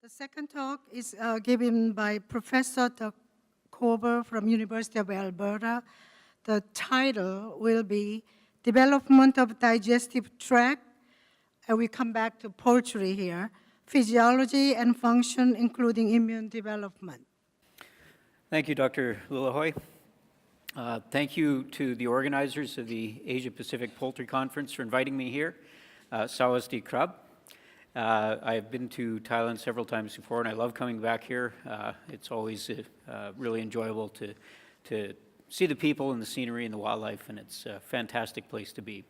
The second talk is given by Professor Doug Korver from University of Alberta. The title will be Development of Digestive Tract, and we come back to poultry here, Physiology and Function, including Immune Development. Thank you, Dr. Lulahoy. Thank you to the organizers of the Asia-Pacific Poultry Conference for inviting me here. Sawasdee Krab. I've been to Thailand several times before, and I love coming back here. It's always really enjoyable to see the people and the scenery and the wildlife, and it's a fantastic place to be.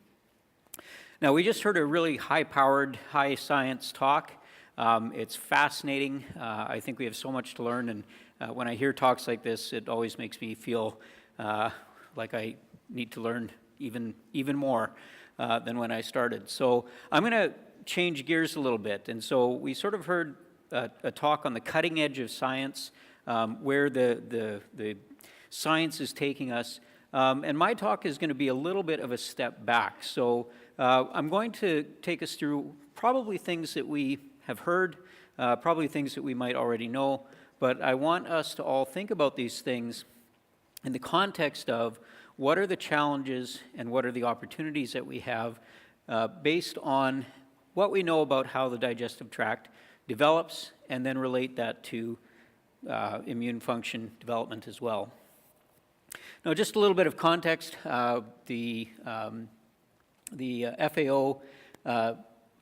Now, we just heard a really high-powered, high-science talk. It's fascinating. I think we have so much to learn, and when I hear talks like this, it always makes me feel like I need to learn even more than when I started. So I'm going to change gears a little bit. And so we sort of heard a talk on the cutting edge of science, where the science is taking us. And my talk is going to be a little bit of a step back. So I'm going to take us through probably things that we have heard, probably things that we might already know, but I want us to all think about these things in the context of what are the challenges and what are the opportunities that we have based on what we know about how the digestive tract develops, and then relate that to immune function development as well. Now, just a little bit of context. The FAO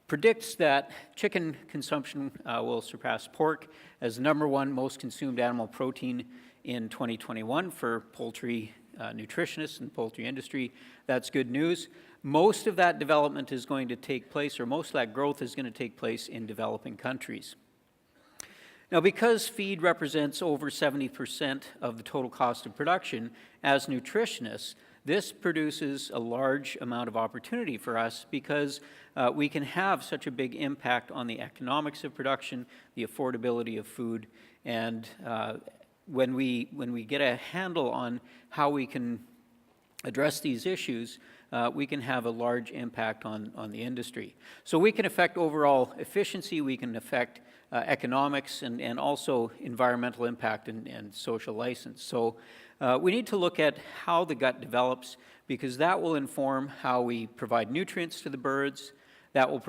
predicts that chicken consumption will surpass pork as the #1 most consumed animal protein in 2021 for poultry nutritionists and poultry industry. That's good news. Most of that development is going to take place, or most of that growth is going to take place in developing countries. Now, because feed represents over 70% of the total cost of production, as nutritionists, this produces a large amount of opportunity for us because we can have such a big impact on the economics of production, the affordability of food, and when we get a handle on how we can address these issues, we can have a large impact on the industry. So we can affect overall efficiency, we can affect economics, and also environmental impact and social license. So we need to look at how the gut develops, because that will inform how we provide nutrients to the birds, that will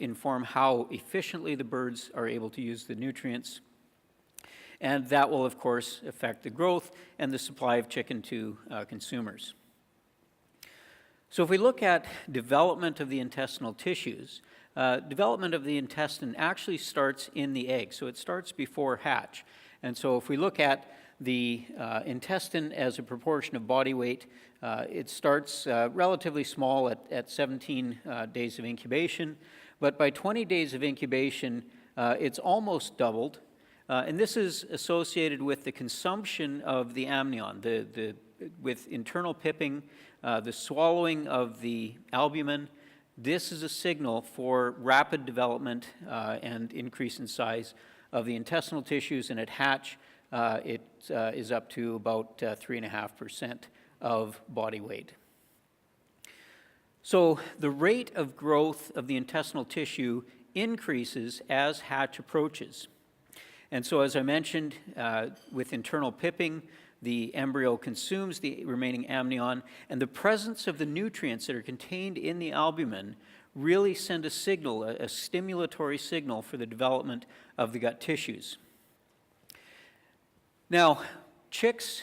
inform how efficiently the birds are able to use the nutrients, and that will, of course, affect the growth and the supply of chicken to consumers. So if we look at development of the intestinal tissues, development of the intestine actually starts in the egg, so it starts before hatch. And so if we look at the intestine as a proportion of body weight, it starts relatively small at 17 days of incubation, but by 20 days of incubation, it's almost doubled. And this is associated with the consumption of the amnion, with internal pipping, the swallowing of the albumin. This is a signal for rapid development and increase in size of the intestinal tissues, and at hatch, it is up to about 3.5% of body weight. So the rate of growth of the intestinal tissue increases as hatch approaches. And so, as I mentioned, with internal pipping, the embryo consumes the remaining amnion, and the presence of the nutrients that are contained in the albumin really send a signal, a stimulatory signal for the development of the gut tissues. Now, chickens,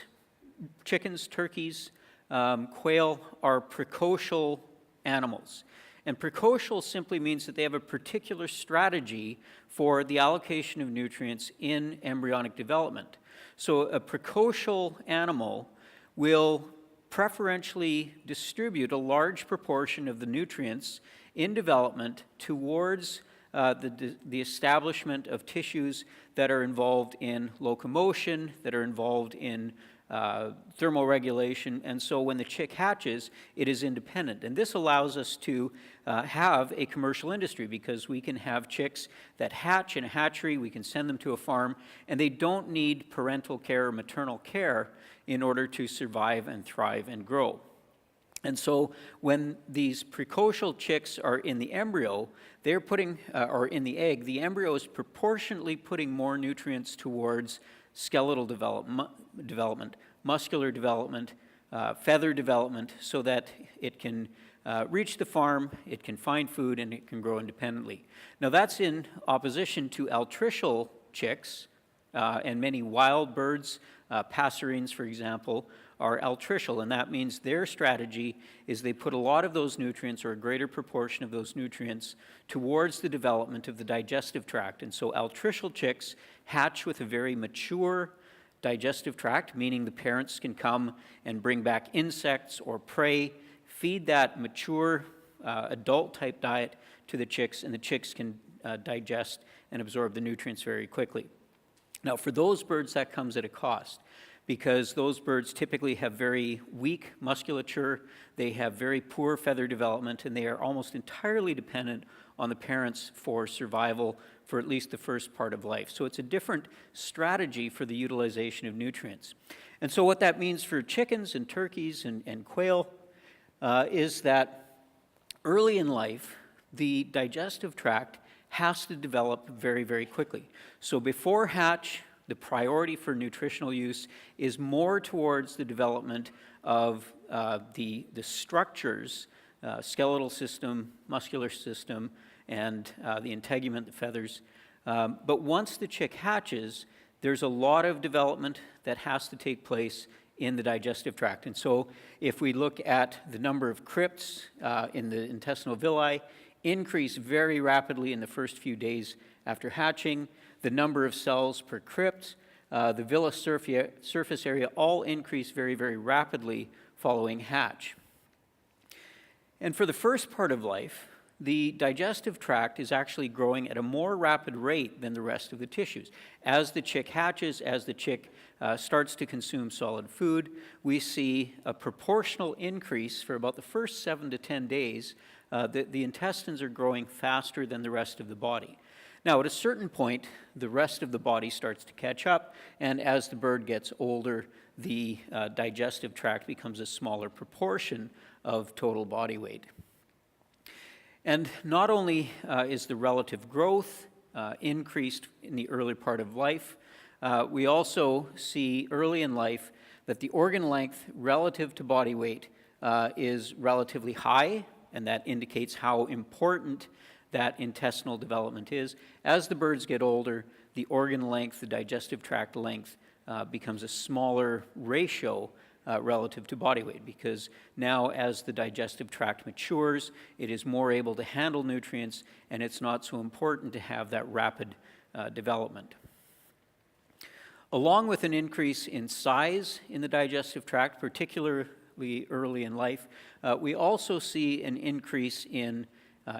turkeys, quail are precocial animals. And precocial simply means that they have a particular strategy for the allocation of nutrients in embryonic development. So a precocial animal will preferentially distribute a large proportion of the nutrients in development towards the establishment of tissues that are involved in locomotion, that are involved in thermoregulation, and so when the chick hatches, it is independent. And this allows us to have a commercial industry, because we can have chicks that hatch in a hatchery, we can send them to a farm, and they don't need parental care or maternal care in order to survive and thrive and grow. And so when these precocial chicks are in the embryo, they're putting, or in the egg, the embryo is proportionately putting more nutrients towards skeletal development, muscular development, feather development, so that it can reach the farm, it can find food, and it can grow independently. Now that's in opposition to altricial chicks, and many wild birds, passerines, for example, are altricial, and that means their strategy is they put a lot of those nutrients, or a greater proportion of those nutrients, towards the development of the digestive tract. And so altricial chicks hatch with a very mature digestive tract, meaning the parents can come and bring back insects or prey, feed that mature adult-type diet to the chicks, and the chicks can digest and absorb the nutrients very quickly. Now, for those birds, that comes at a cost, because those birds typically have very weak musculature, they have very poor feather development, and they are almost entirely dependent on the parents for survival for at least the first part of life. So it's a different strategy for the utilization of nutrients. And so what that means for chickens and turkeys and quail is that early in life, the digestive tract has to develop very, very quickly. So before hatch, the priority for nutritional use is more towards the development of the structures, skeletal system, muscular system, and the integument, the feathers. But once the chick hatches, there's a lot of development that has to take place in the digestive tract. And so if we look at the number of crypts in the intestinal villi, increase very rapidly in the first few days after hatching. The number of cells per crypt, the villus surface area, all increase very, very rapidly following hatch. And for the first part of life, the digestive tract is actually growing at a more rapid rate than the rest of the tissues. As the chick hatches, as the chick starts to consume solid food, we see a proportional increase for about the first 7 to 10 days. The intestines are growing faster than the rest of the body. Now, at a certain point, the rest of the body starts to catch up, and as the bird gets older, the digestive tract becomes a smaller proportion of total body weight. And not only is the relative growth increased in the early part of life, we also see early in life that the organ length relative to body weight is relatively high, and that indicates how important that intestinal development is. As the birds get older, the organ length, the digestive tract length, becomes a smaller ratio relative to body weight, because now as the digestive tract matures, it is more able to handle nutrients, and it's not so important to have that rapid development. Along with an increase in size in the digestive tract, particularly early in life, we also see an increase in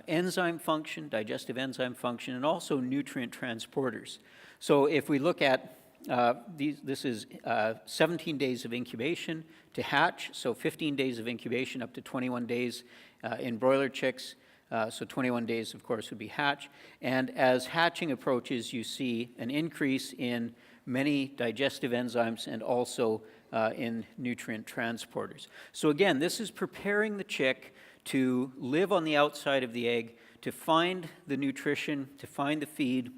enzyme function, digestive enzyme function, and also nutrient transporters. So if we look at this is 17 days of incubation to hatch, so 15 days of incubation up to 21 days in broiler chicks, so 21 days, of course, would be hatch. And as hatching approaches, you see an increase in many digestive enzymes and also in nutrient transporters. So again, this is preparing the chick to live on the outside of the egg, to find the nutrition, to find the feed,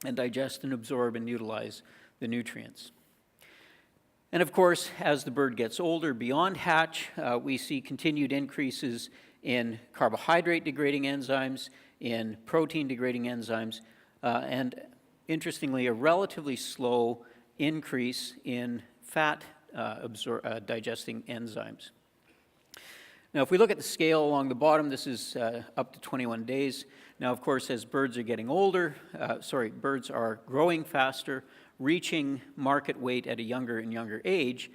and digest and absorb and utilize the nutrients. And of course, as the bird gets older, beyond hatch, we see continued increases in carbohydrate-degrading enzymes, in protein-degrading enzymes, and interestingly, a relatively slow increase in fat digesting enzymes. Now, if we look at the scale along the bottom, this is up to 21 days. Now, of course, as birds are getting older, birds are growing faster, reaching market weight at a younger and younger age,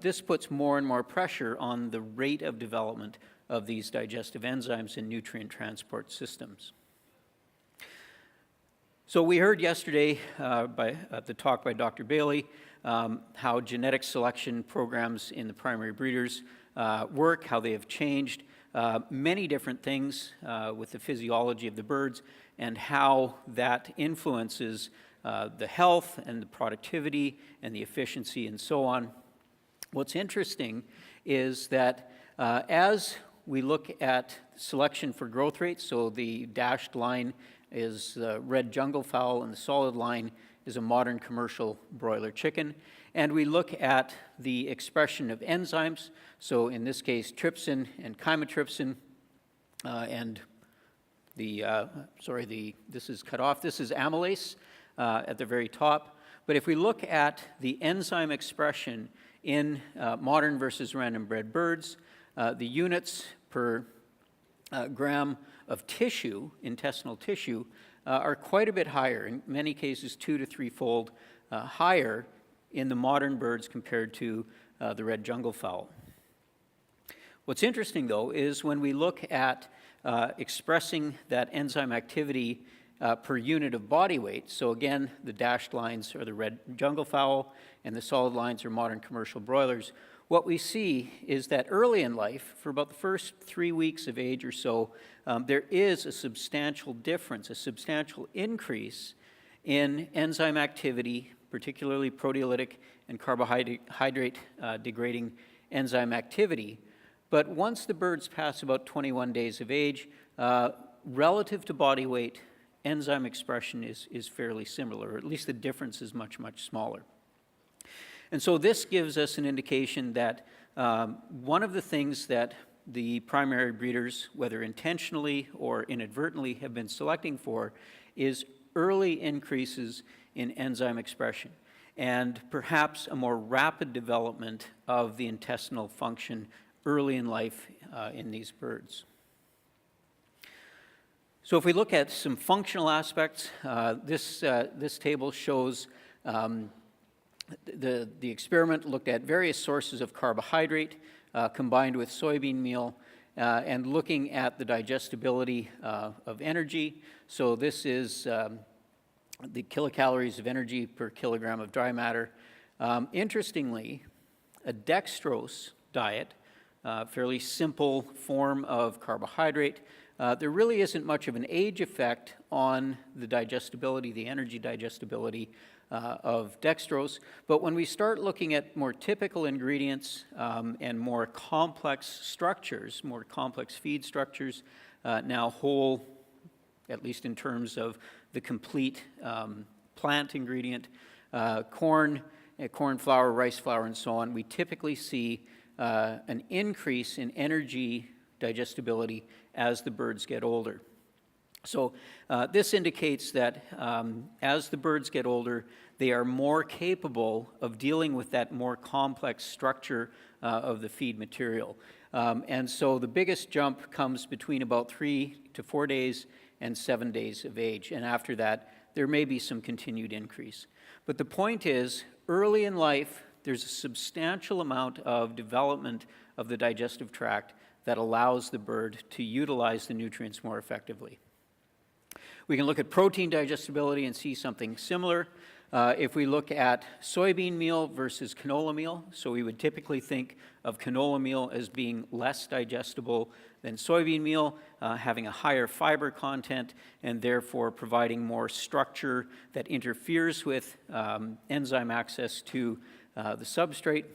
this puts more and more pressure on the rate of development of these digestive enzymes and nutrient transport systems. So we heard yesterday at the talk by Dr. Bailey how genetic selection programs in the primary breeders work, how they have changed many different things with the physiology of the birds, and how that influences the health and the productivity and the efficiency and so on. What's interesting is that As we look at selection for growth rate, so the dashed line is red jungle fowl and the solid line is a modern commercial broiler chicken. And we look at the expression of enzymes, so in this case trypsin and chymotrypsin, and this is cut off, this is amylase at the very top. But if we look at the enzyme expression in modern versus random bred birds, the units per gram of tissue, intestinal tissue, are quite a bit higher, in many cases 2 to 3-fold higher in the modern birds compared to the red jungle fowl. What's interesting, though, is when we look at expressing that enzyme activity per unit of body weight, so again, the dashed lines are the red jungle fowl and the solid lines are modern commercial broilers, what we see is that early in life, for about the first 3 weeks of age or so, there is a substantial difference, a substantial increase in enzyme activity, particularly proteolytic and carbohydrate degrading enzyme activity. But once the birds pass about 21 days of age, relative to body weight, enzyme expression is fairly similar, or at least the difference is much, much smaller. And so this gives us an indication that one of the things that the primary breeders, whether intentionally or inadvertently, have been selecting for is early increases in enzyme expression and perhaps a more rapid development of the intestinal function early in life in these birds. So if we look at some functional aspects, this table shows the experiment looked at various sources of carbohydrate combined with soybean meal and looking at the digestibility of energy. So this is the kilocalories of energy per kilogram of dry matter. Interestingly, a dextrose diet, fairly simple form of carbohydrate, there really isn't much of an age effect on the digestibility, the energy digestibility of dextrose. But when we start looking at more typical ingredients and more complex structures, more complex feed structures, now whole, at least in terms of the complete plant ingredient, corn, corn flour, rice flour, and so on, we typically see an increase in energy digestibility as the birds get older. So this indicates that as the birds get older, they are more capable of dealing with that more complex structure of the feed material. And so the biggest jump comes between about 3 to 4 days and 7 days of age. And after that, there may be some continued increase. But the point is, early in life, there's a substantial amount of development of the digestive tract that allows the bird to utilize the nutrients more effectively. We can look at protein digestibility and see something similar. If we look at soybean meal versus canola meal, so we would typically think of canola meal as being less digestible than soybean meal, having a higher fiber content, and therefore providing more structure that interferes with enzyme access to the substrate.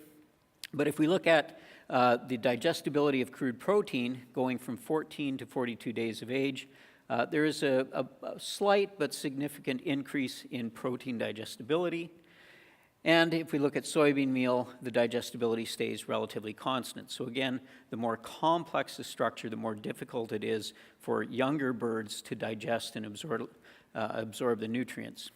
But if we look at the digestibility of crude protein going from 14 to 42 days of age, there is a slight but significant increase in protein digestibility. And if we look at soybean meal, the digestibility stays relatively constant. So again, the more complex the structure, the more difficult it is for younger birds to digest and absorb the nutrients.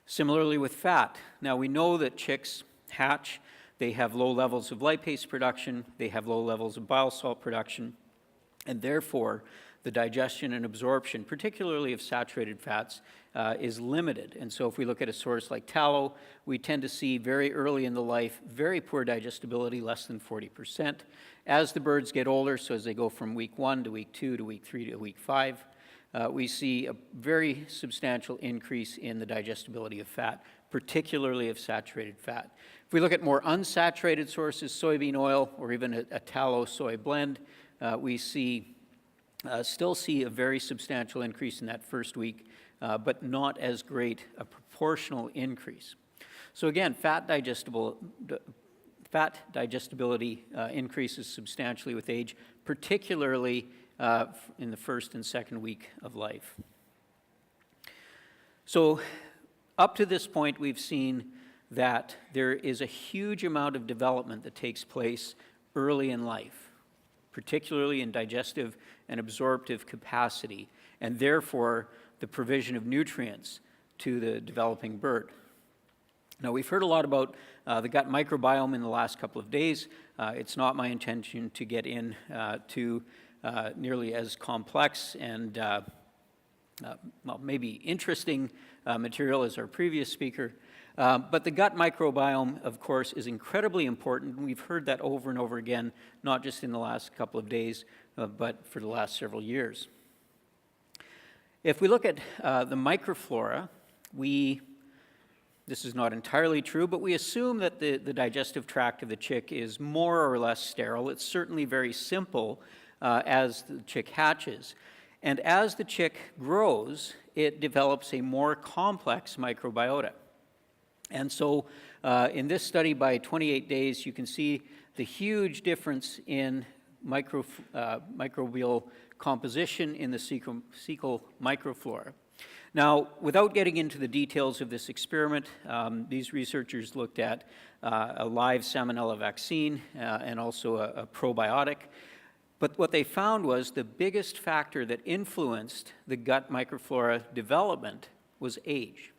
Similarly with fat. Now we know that chicks hatch, they have low levels of lipase production, they have low levels of bile salt production, and therefore the digestion and absorption, particularly of saturated fats, is limited. And so if we look at a source like tallow, we tend to see very early in the life very poor digestibility, less than 40%. As the birds get older, so as they go from week 1 to week 2 to week 3 to week 5, we see a very substantial increase in the digestibility of fat, particularly of saturated fat. If we look at more unsaturated sources, soybean oil or even a tallow soy blend, we still see a very substantial increase in that first week, but not as great a proportional increase. So again, fat digestibility increases substantially with age, particularly in the first and second week of life. So up to this point, we've seen that there is a huge amount of development that takes place early in life, particularly in digestive and absorptive capacity, and therefore the provision of nutrients to the developing bird. Now, we've heard a lot about the gut microbiome in the last couple of days. It's not my intention to get into nearly as complex and well, maybe interesting material as our previous speaker. But the gut microbiome, of course, is incredibly important, and we've heard that over and over again, not just in the last couple of days, but for the last several years. If we look at the microflora, this is not entirely true, but we assume that the digestive tract of the chick is more or less sterile. It's certainly very simple as the chick hatches. And as the chick grows, it develops a more complex microbiota. And so in this study, by 28 days, you can see the huge difference in microbial composition in the cecal microflora. Now, without getting into the details of this experiment, these researchers looked at a live salmonella vaccine and also a probiotic. But what they found was the biggest factor that influenced the gut microflora development was age.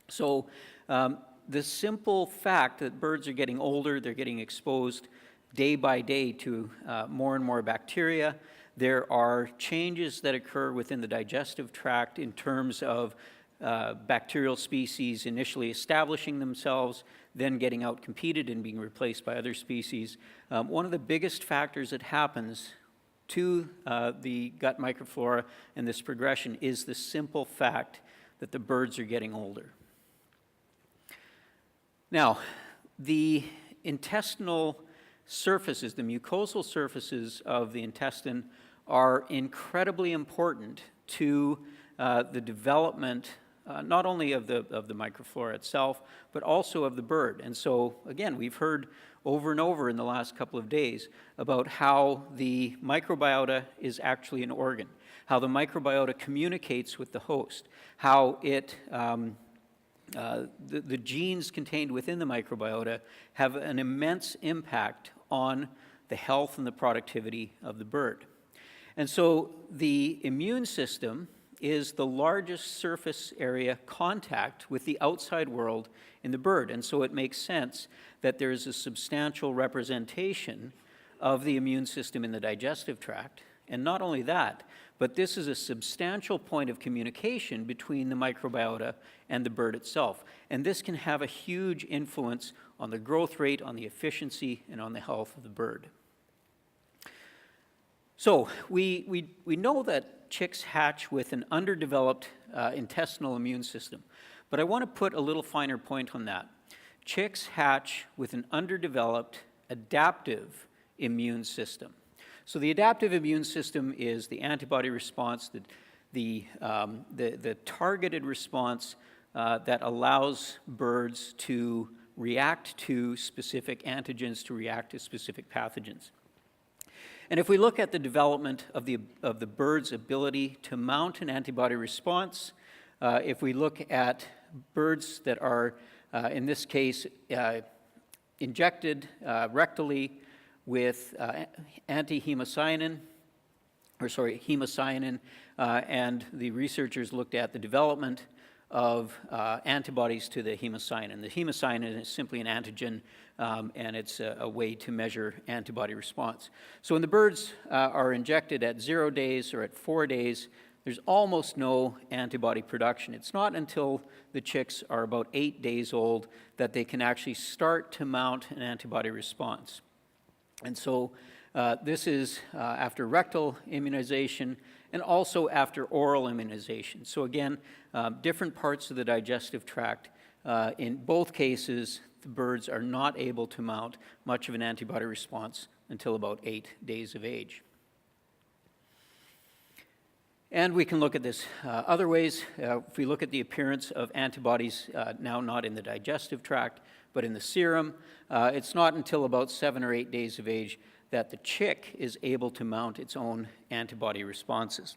So the simple fact that birds are getting older, they're getting exposed day by day to more and more bacteria. There are changes that occur within the digestive tract in terms of bacterial species initially establishing themselves, then getting outcompeted and being replaced by other species. One of the biggest factors that happens to the gut microflora and this progression is the simple fact that the birds are getting older. Now, the intestinal surfaces, the mucosal surfaces of the intestine are incredibly important to the development not only of the microflora itself, but also of the bird. And so, again, we've heard over and over in the last couple of days about how the microbiota is actually an organ, how the microbiota communicates with the host, how it the genes contained within the microbiota have an immense impact on the health and the productivity of the bird. And so the immune system is the largest surface area contact with the outside world in the bird. And so it makes sense that there is a substantial representation of the immune system in the digestive tract. And not only that, but this is a substantial point of communication between the microbiota and the bird itself. And this can have a huge influence on the growth rate, on the efficiency, and on the health of the bird. So we know that chicks hatch with an underdeveloped intestinal immune system. But I want to put a little finer point on that. Chicks hatch with an underdeveloped adaptive immune system. So the adaptive immune system is the antibody response, the targeted response that allows birds to react to specific antigens, to react to specific pathogens. And if we look at the development of the bird's ability to mount an antibody response, if we look at birds that are, in this case, injected rectally with hemocyanin, and the researchers looked at the development of antibodies to the hemocyanin. The hemocyanin is simply an antigen, and it's a way to measure antibody response. So when the birds are injected at 0 days or at 4 days, there's almost no antibody production. It's not until the chicks are about 8 days old that they can actually start to mount an antibody response. And so this is after rectal immunization and also after oral immunization. So again, different parts of the digestive tract. In both cases, the birds are not able to mount much of an antibody response until about 8 days of age. And we can look at this other ways. If we look at the appearance of antibodies now not in the digestive tract, But in the serum, it's not until about 7 or 8 days of age that the chick is able to mount its own antibody responses.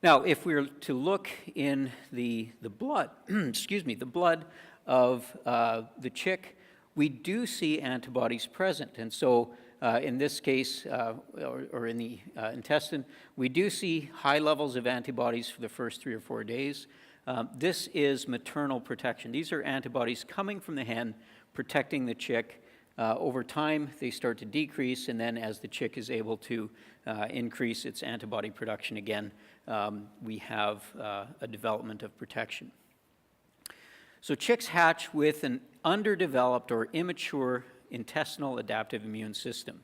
Now, if we were to look in the blood, the blood of the chick, we do see antibodies present. And so in this case, or in the intestine, we do see high levels of antibodies for the first 3 or 4 days. This is maternal protection. These are antibodies coming from the hen, protecting the chick. Over time, they start to decrease, and then as the chick is able to increase its antibody production again, we have a development of protection. So chicks hatch with an underdeveloped or immature intestinal adaptive immune system.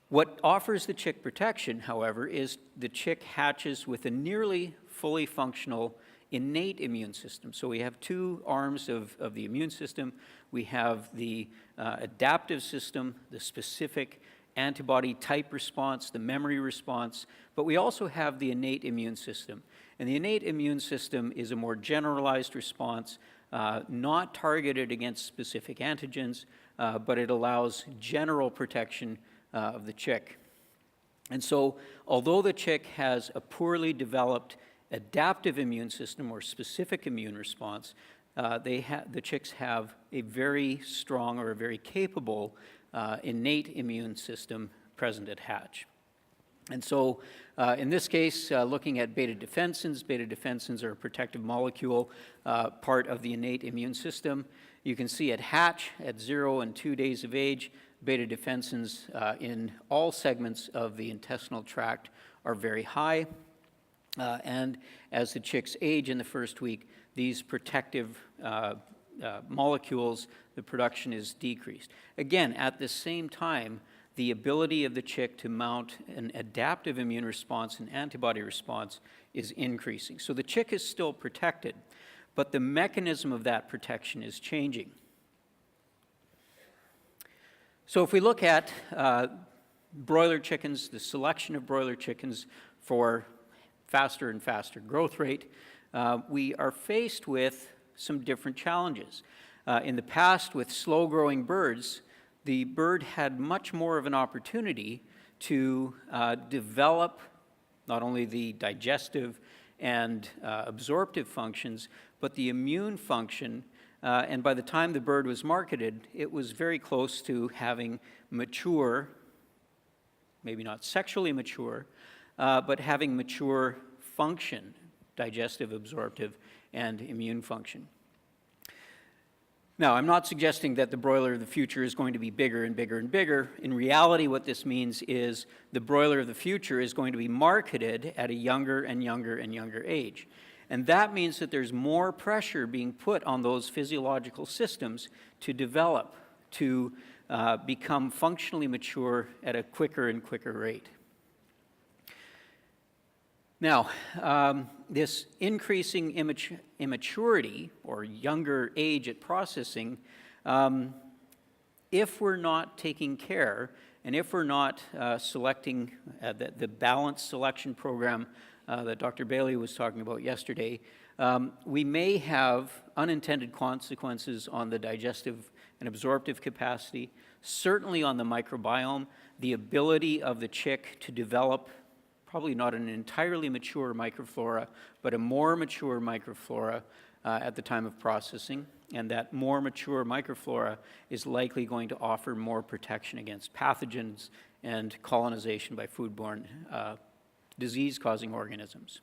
What offers the chick protection, however, is the chick hatches with a nearly fully functional innate immune system. So we have 2 arms of the immune system. We have the adaptive system, the specific antibody type response, the memory response, but we also have the innate immune system. And the innate immune system is a more generalized response, not targeted against specific antigens, but it allows general protection of the chick. And so, although the chick has a poorly developed adaptive immune system or specific immune response, the chicks have a very strong or a very capable innate immune system present at hatch. And so in this case, looking at beta-defensins are a protective molecule, part of the innate immune system. You can see at hatch, at 0 and 2 days of age, beta-defensins in all segments of the intestinal tract are very high. And as the chicks age in the first week, these protective molecules, the production is decreased. Again, at the same time, the ability of the chick to mount an adaptive immune response and antibody response is increasing. So the chick is still protected, but the mechanism of that protection is changing. So if we look at broiler chickens, the selection of broiler chickens for faster and faster growth rate, we are faced with some different challenges. In the past, with slow-growing birds, the bird had much more of an opportunity to develop not only the digestive and absorptive functions, but the immune function. And by the time the bird was marketed, it was very close to having mature, maybe not sexually mature, but having mature function, digestive, absorptive, and immune function. Now, I'm not suggesting that the broiler of the future is going to be bigger and bigger and bigger. In reality, what this means is the broiler of the future is going to be marketed at a younger and younger and younger age. And that means that there's more pressure being put on those physiological systems to develop, to become functionally mature at a quicker and quicker rate. Now, this increasing immaturity or younger age at processing, if we're not taking care and if we're not selecting the balanced selection program that Dr. Bailey was talking about yesterday, we may have unintended consequences on the digestive and absorptive capacity, certainly on the microbiome, the ability of the chick to develop probably not an entirely mature microflora, but a more mature microflora at the time of processing. And that more mature microflora is likely going to offer more protection against pathogens and colonization by foodborne disease-causing organisms.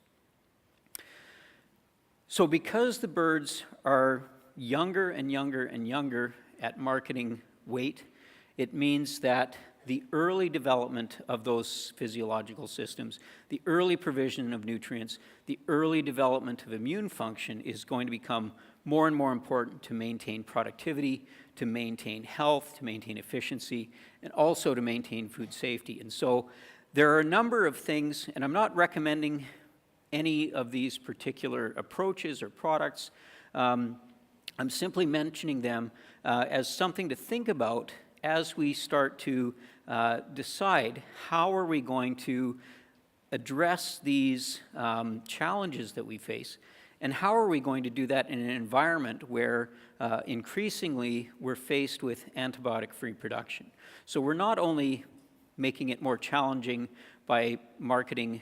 So because the birds are younger and younger and younger at marketing weight, it means that the early development of those physiological systems, the early provision of nutrients, the early development of immune function is going to become more and more important to maintain productivity, to maintain health, to maintain efficiency, and also to maintain food safety. And so there are a number of things, and I'm not recommending any of these particular approaches or products. I'm simply mentioning them as something to think about as we start to decide how are we going to address these challenges that we face. And how are we going to do that in an environment where increasingly we're faced with antibiotic-free production? So we're not only making it more challenging by marketing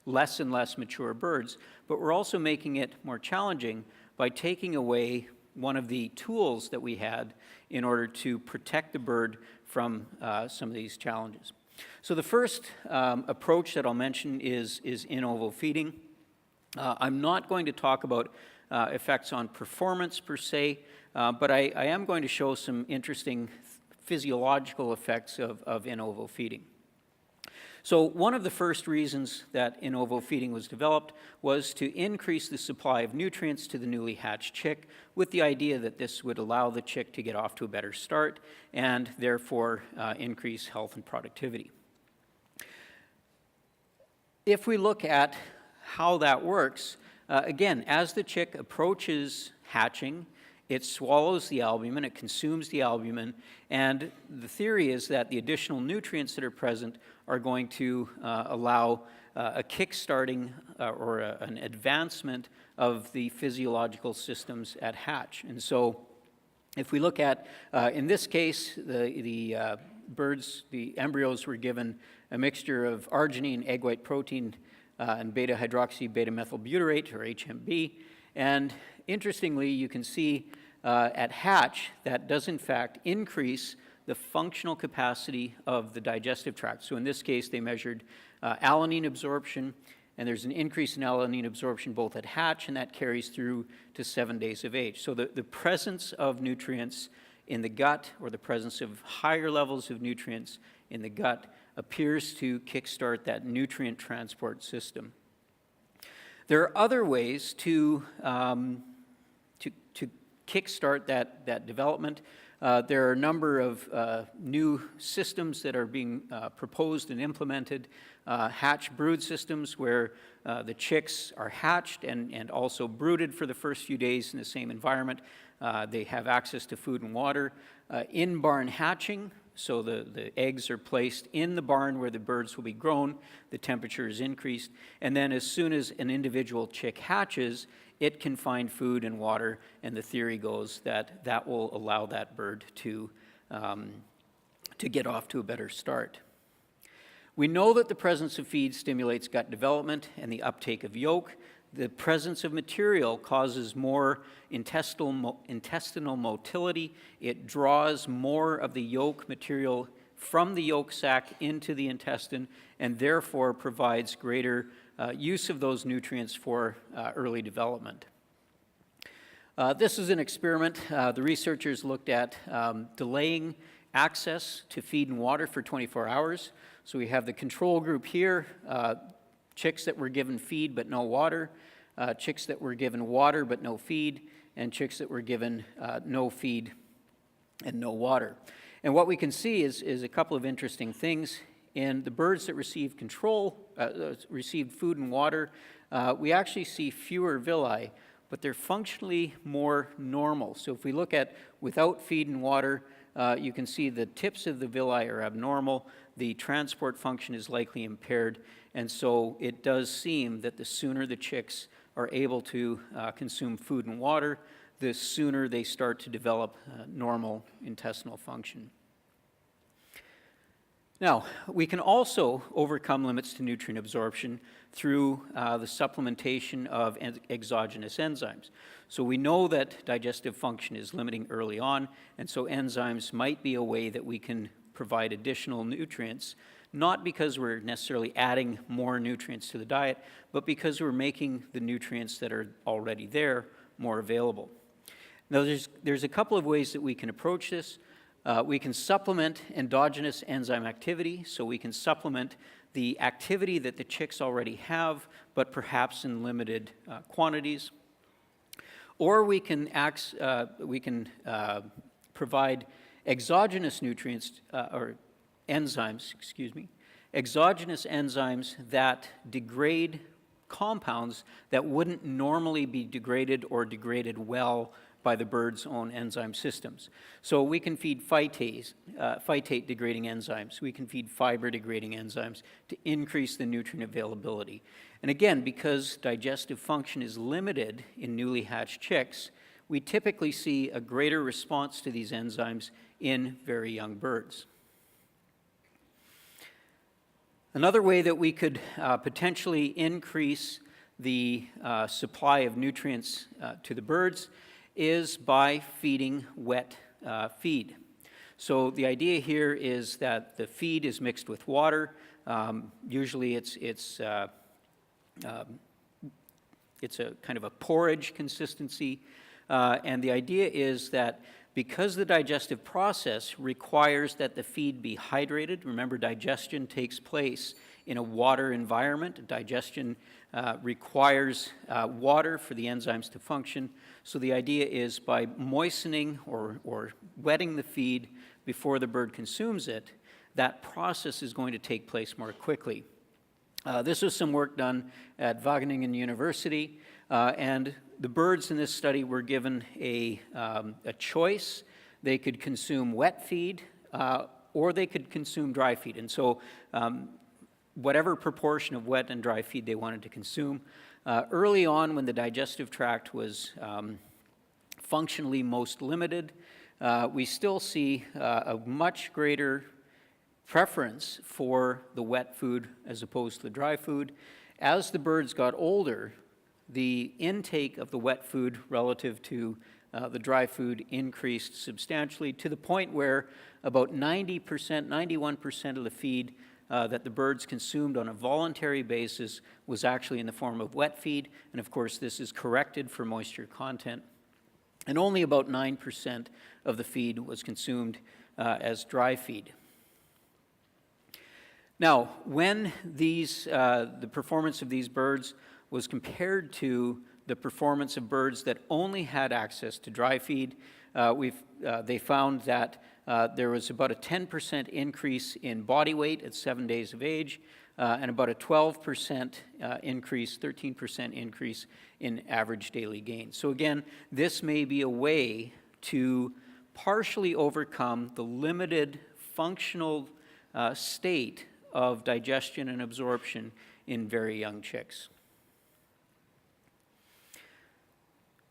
less and less mature birds, but we're also making it more challenging by taking away one of the tools that we had in order to protect the bird from some of these challenges. So the first approach that I'll mention is in ovo feeding. I'm not going to talk about effects on performance per se, but I am going to show some interesting physiological effects of in ovo feeding. So one of the first reasons that in ovo feeding was developed was to increase the supply of nutrients to the newly hatched chick, with the idea that this would allow the chick to get off to a better start and therefore increase health and productivity. If we look at how that works, again, as the chick approaches hatching, it swallows the albumin, it consumes the albumin, and the theory is that the additional nutrients that are present are going to allow a kick-starting or an advancement of the physiological systems at hatch. And so if we look at, in this case, the birds, the embryos were given a mixture of arginine, egg white protein, and beta-hydroxy beta-methylbutyrate, or HMB. And interestingly, you can see at hatch that does in fact increase the functional capacity of the digestive tract. So in this case, they measured alanine absorption, and there's an increase in alanine absorption both at hatch, and that carries through to 7 days of age. So the presence of nutrients in the gut, or the presence of higher levels of nutrients in the gut, appears to kickstart that nutrient transport system. There are other ways to kickstart that development. There are a number of new systems that are being proposed and implemented. Hatch brood systems where the chicks are hatched and also brooded for the first few days in the same environment. They have access to food and water. In-barn hatching, so the eggs are placed in the barn where the birds will be grown, the temperature is increased, and then as soon as an individual chick hatches, it can find food and water, and the theory goes that that will allow that bird to get off to a better start. We know that the presence of feed stimulates gut development and the uptake of yolk. The presence of material causes more intestinal motility. It draws more of the yolk material from the yolk sac into the intestine, and therefore provides greater use of those nutrients for early development. This is an experiment. The researchers looked at delaying access to feed and water for 24 hours. So we have the control group here, chicks that were given feed but no water, chicks that were given water but no feed, and chicks that were given no feed and no water. And what we can see is a couple of interesting things. In the birds that received received food and water, we actually see fewer villi, but they're functionally more normal. So if we look at without feed and water, you can see the tips of the villi are abnormal, the transport function is likely impaired, and so it does seem that the sooner the chicks are able to consume food and water, the sooner they start to develop normal intestinal function. Now, we can also overcome limits to nutrient absorption through the supplementation of exogenous enzymes. So we know that digestive function is limiting early on, and so enzymes might be a way that we can provide additional nutrients, not because we're necessarily adding more nutrients to the diet, but because we're making the nutrients that are already there more available. Now, there's a couple of ways that we can approach this. We can supplement endogenous enzyme activity, so we can supplement the activity that the chicks already have, but perhaps in limited quantities. Or we can provide exogenous nutrients, or enzymes, exogenous enzymes that degrade compounds that wouldn't normally be degraded or degraded well by the bird's own enzyme systems. So we can feed phytate-degrading enzymes. We can feed fiber-degrading enzymes to increase the nutrient availability. And again, because digestive function is limited in newly hatched chicks, we typically see a greater response to these enzymes in very young birds. Another way that we could potentially increase the supply of nutrients to the birds is by feeding wet feed. So the idea here is that the feed is mixed with water. Usually it's a kind of a porridge consistency. And the idea is that because the digestive process requires that the feed be hydrated, remember digestion takes place in a water environment. Digestion requires water for the enzymes to function. So the idea is by moistening or wetting the feed before the bird consumes it, that process is going to take place more quickly. This was some work done at Wageningen University, and the birds in this study were given a choice. They could consume wet feed or they could consume dry feed. And so whatever proportion of wet and dry feed they wanted to consume. Early on, when the digestive tract was functionally most limited, we still see a much greater preference for the wet food as opposed to the dry food. As the birds got older, the intake of the wet food relative to the dry food increased substantially to the point where about 90%, 91% of the feed that the birds consumed on a voluntary basis was actually in the form of wet feed. And of course, this is corrected for moisture content. And only about 9% of the feed was consumed as dry feed. Now, when the performance of these birds was compared to the performance of birds that only had access to dry feed, they found that there was about a 10% increase in body weight at 7 days of age, and about a 12% increase, 13% increase in average daily gain. So again, this may be a way to partially overcome the limited functional state of digestion and absorption in very young chicks.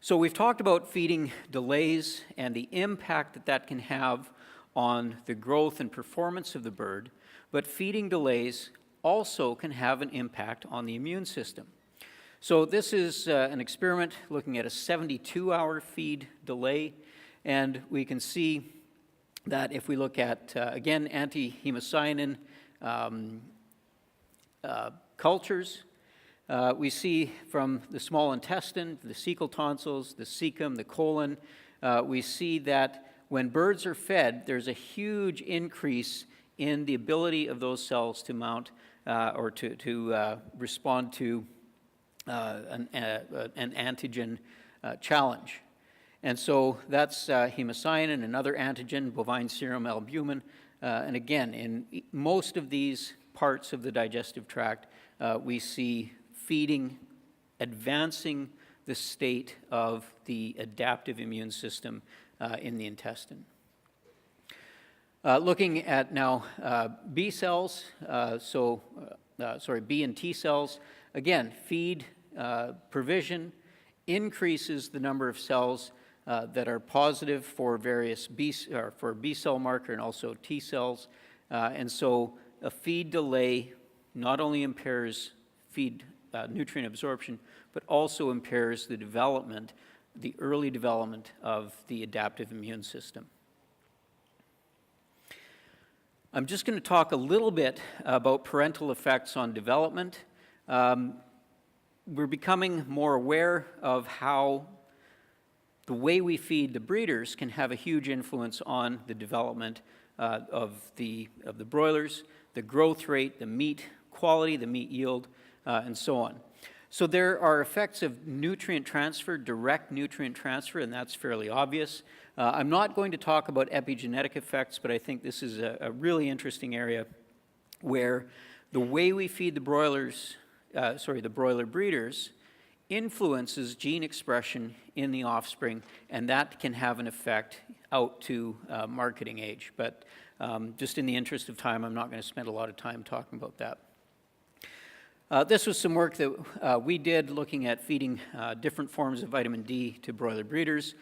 So we've talked about feeding delays and the impact that that can have on the growth and performance of the bird, but feeding delays also can have an impact on the immune system. So this is an experiment looking at a 72-hour feed delay, and we can see that if we look at, again, anti-hemocyanin cultures, we see from the small intestine, the cecal tonsils, the cecum, the colon, we see that when birds are fed, there's a huge increase in the ability of those cells to mount or to respond to an antigen challenge. And so that's hemocyanin, another antigen, bovine serum albumin. And again, in most of these parts of the digestive tract, we see feeding advancing the state of the adaptive immune system in the intestine. Looking at now B cells, B and T cells, again, feed provision increases the number of cells that are positive for various B cell marker and also T cells. And so a feed delay not only impairs feed nutrient absorption, but also impairs the development, the early development of the adaptive immune system. I'm just going to talk a little bit about parental effects on development. We're becoming more aware of how the way we feed the breeders can have a huge influence on the development of the broilers, the growth rate, the meat quality, the meat yield, and so on. So there are effects of nutrient transfer, direct nutrient transfer, and that's fairly obvious. I'm not going to talk about epigenetic effects, but I think this is a really interesting area where the way we feed the broiler breeders influences gene expression in the offspring, and that can have an effect out to marketing age. But just in the interest of time, I'm not going to spend a lot of time talking about that. This was some work that we did looking at feeding different forms of vitamin D to broiler breeders.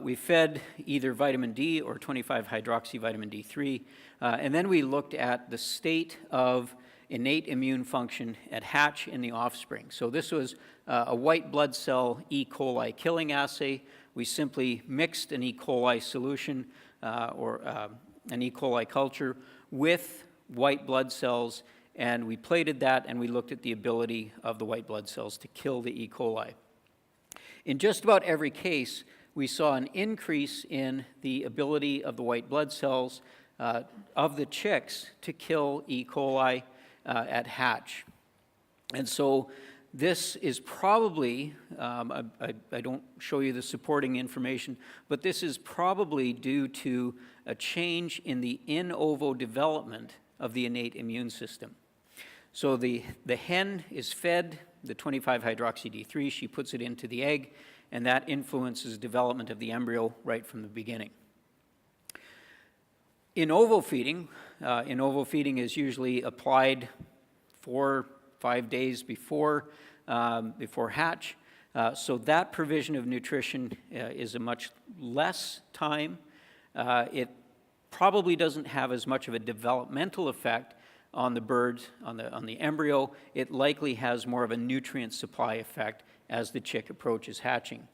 We fed either vitamin D or 25-hydroxyvitamin D3, and then we looked at the state of innate immune function at hatch in the offspring. So this was a white blood cell E. coli killing assay. We simply mixed an E. coli solution or an E. coli culture with white blood cells, and we plated that, and we looked at the ability of the white blood cells to kill the E. coli. In just about every case, we saw an increase in the ability of the white blood cells of the chicks to kill E. coli at hatch. And so this is probably, I don't show you the supporting information, but this is probably due to a change in the in ovo development of the innate immune system. So the hen is fed the 25-hydroxy-D3, she puts it into the egg, and that influences development of the embryo right from the beginning. In ovo feeding is usually applied 4-5 days before hatch. So that provision of nutrition is a much less time. It probably doesn't have as much of a developmental effect on the bird, on the embryo. It likely has more of a nutrient supply effect as the chick approaches hatching.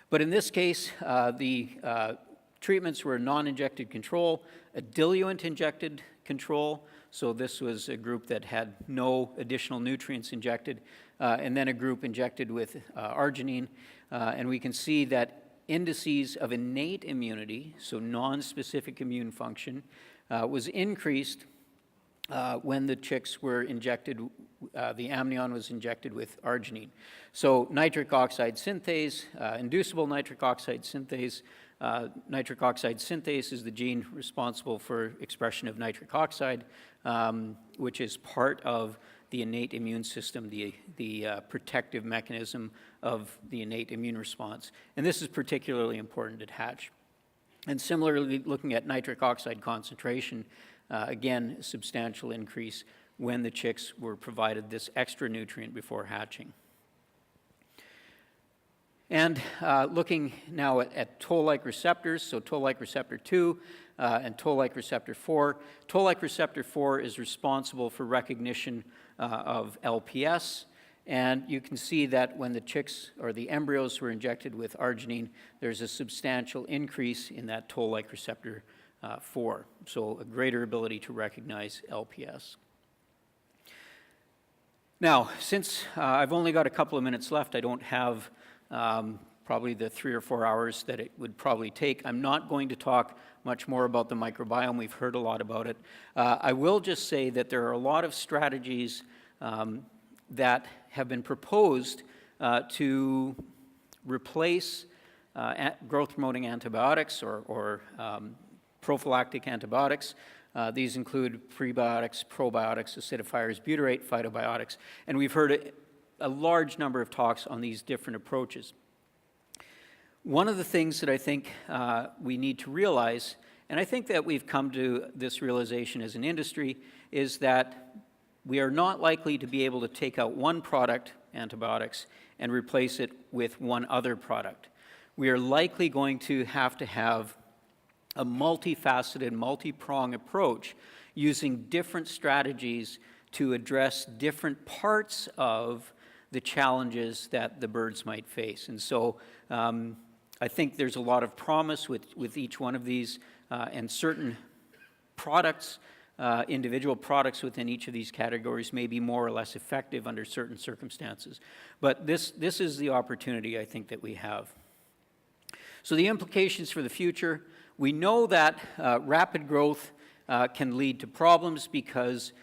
But in this case, the treatments were non-injected control, a diluent-injected control, so this was a group that had no additional nutrients injected, and then a group injected with arginine, and we can see that indices of innate immunity, so non-specific immune function, was increased when the chicks were injected, the amnion was injected with arginine. So nitric oxide synthase, inducible nitric oxide synthase. Nitric oxide synthase is the gene responsible for expression of nitric oxide, which is part of the innate immune system, the protective mechanism of the innate immune response. And this is particularly important at hatch. And similarly, looking at nitric oxide concentration, again, a substantial increase when the chicks were provided this extra nutrient before hatching. And looking now at toll-like receptors, so toll-like receptor 2 and toll-like receptor 4. Toll-like receptor 4 is responsible for recognition of LPS, and you can see that when the chicks or the embryos were injected with arginine, there's a substantial increase in that toll-like receptor 4, so a greater ability to recognize LPS. Now, since I've only got a couple of minutes left, I don't have probably the 3 or 4 hours that it would probably take. I'm not going to talk much more about the microbiome. We've heard a lot about it. I will just say that there are a lot of strategies that have been proposed to replace growth-promoting antibiotics or prophylactic antibiotics. These include prebiotics, probiotics, acidifiers, butyrate, phytobiotics, and we've heard a large number of talks on these different approaches. One of the things that I think we need to realize, and I think that we've come to this realization as an industry, is that we are not likely to be able to take out one product, antibiotics, and replace it with one other product. We are likely going to have a multifaceted, multi-pronged approach using different strategies to address different parts of the challenges that the birds might face. And so I think there's a lot of promise with each one of these, and certain products, individual products within each of these categories may be more or less effective under certain circumstances. But this is the opportunity I think that we have. So the implications for the future, we know that rapid growth can lead to problems because,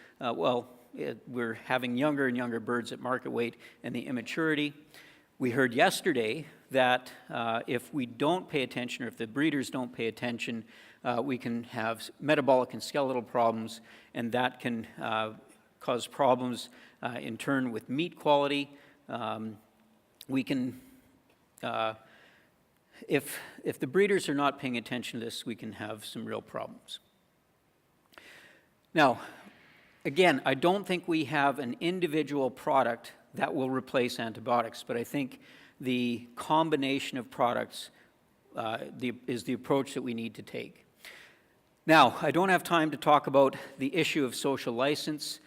we're having younger and younger birds at market weight and the immaturity. We heard yesterday that if we don't pay attention, or if the breeders don't pay attention, we can have metabolic and skeletal problems, and that can cause problems in turn with meat quality, we can, if the breeders are not paying attention to this, we can have some real problems. Now, again, I don't think we have an individual product that will replace antibiotics, but I think the combination of products is the approach that we need to take. Now, I don't have time to talk about the issue of social license.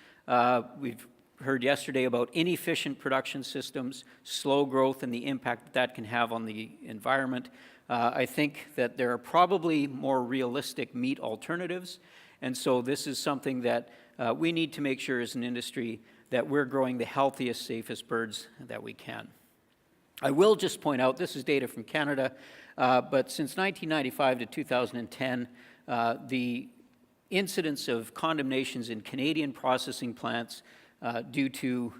We've heard yesterday about inefficient production systems, slow growth, and the impact that can have on the environment. I think that there are probably more realistic meat alternatives, and so this is something that we need to make sure as an industry that we're growing the healthiest, safest birds that we can. I will just point out, this is data from Canada, but since 1995 to 2010, the incidence of condemnations in Canadian processing plants due to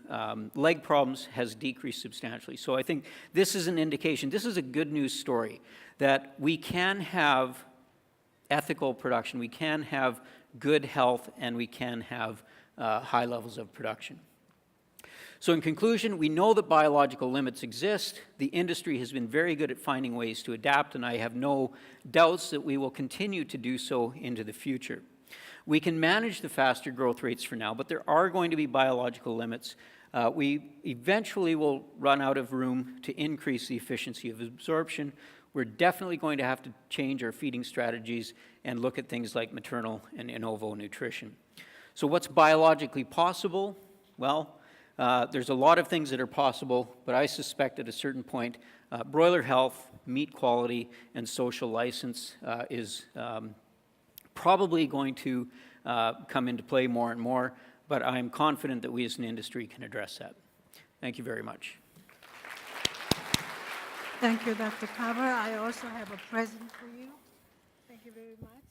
leg problems has decreased substantially. So I think this is an indication, this is a good news story, that we can have ethical production, we can have good health, and we can have high levels of production. So in conclusion, we know that biological limits exist. The industry has been very good at finding ways to adapt, and I have no doubts that we will continue to do so into the future. We can manage the faster growth rates for now, but there are going to be biological limits. We eventually will run out of room to increase the efficiency of absorption. We're definitely going to have to change our feeding strategies and look at things like maternal and in ovo nutrition. So what's biologically possible? Well, there's a lot of things that are possible, but I suspect at a certain point, broiler health, meat quality, and social license is probably going to come into play more and more, but I'm confident that we as an industry can address that. Thank you very much. Thank you, Dr. Korver. I also have a present for you. Thank you very much.